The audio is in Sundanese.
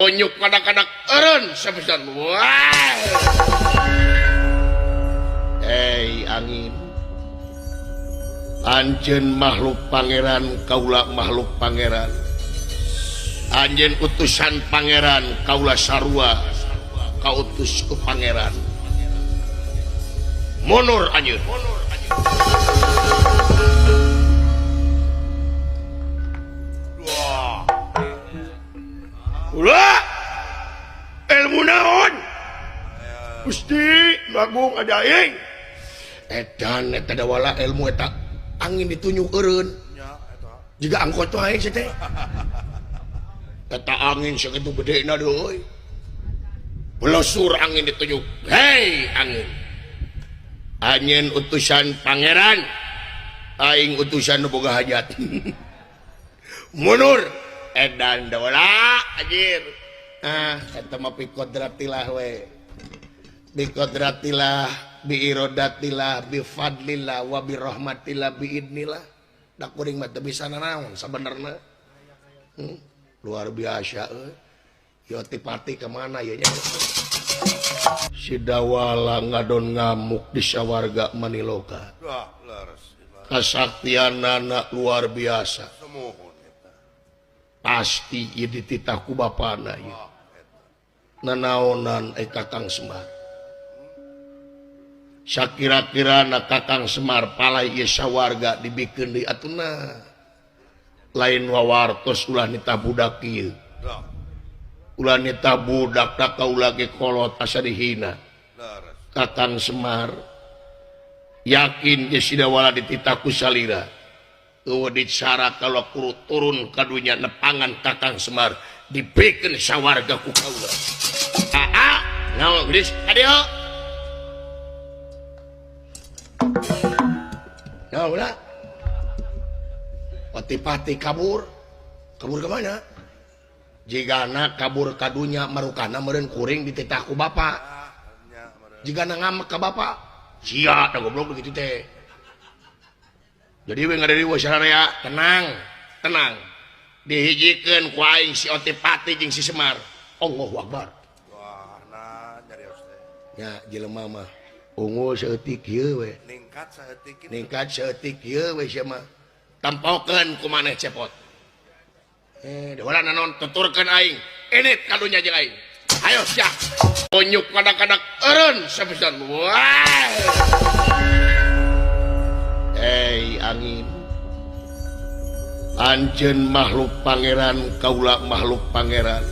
Onyuk kadak-kadak eren sepisan. Wah. Angin. Anjeun makhluk pangeran, kaula makhluk pangeran. Anjeun utusan pangeran, kaula sarua kautus ku pangeran. Mundur anjeun. Ulah ilmu naon Gusti ngagung ajaing edan eta dawala ilmu eta angin ditunjuk eureun jiga angkot wae sia teh eta angin sakitu gedena deui belosur angin ditunjuk hei angin anjeun utusan pangeran aing utusan nu boga hajat mundur edan dawala anjir eta mah biqodratillah we biqodratillah biirodatillah bifadlillah wa birahmatillah biidnillah da kuring mah teu bisa nanaon sabenerna luar biasa euy tipati ka mana ya nya si dawala ngadon ngamuk di sawarga maniloka kasaktianana luar biasa pasti ieu dititah ku bapana ieu nanaonan Kakang Semar sakira-kirana Kakang Semar palai ieu sawarga dibikeun deui atuna lain wawartos ulah nitah budak ieu ulah nitah budak da kaula ge kolot asa dihina Kakang Semar yakin ge sidawala dititah ku salira dicara kalau kuru turun kadunya nepangan Kakang Semar dibikeun sawarga ku kaula naon geus adio naon ulah pati-pati kabur ke mana jigana kabur kadunya marukana meureun kuring dititah ku bapa jigana ngamek ka bapa sia da goblok begitu teh. Jadi we ngadari wasararea tenang dihijikeun ku aing si Otipati jeung si Semar. Allahu Akbar. Wah, nah nyarios teh. Nya jelema mah ungu saeutik ieu we. Ningkat saeutik ieu we sia mah. Tampokeun ku maneh cepot. Dawala nanon tuturkeun aing. Enit kadunya jeung aing. Hayo sia. Onyuk kadak-kadak eureun sapisan. Wah. Angin anjeun makhluk pangeran kaula makhluk pangeran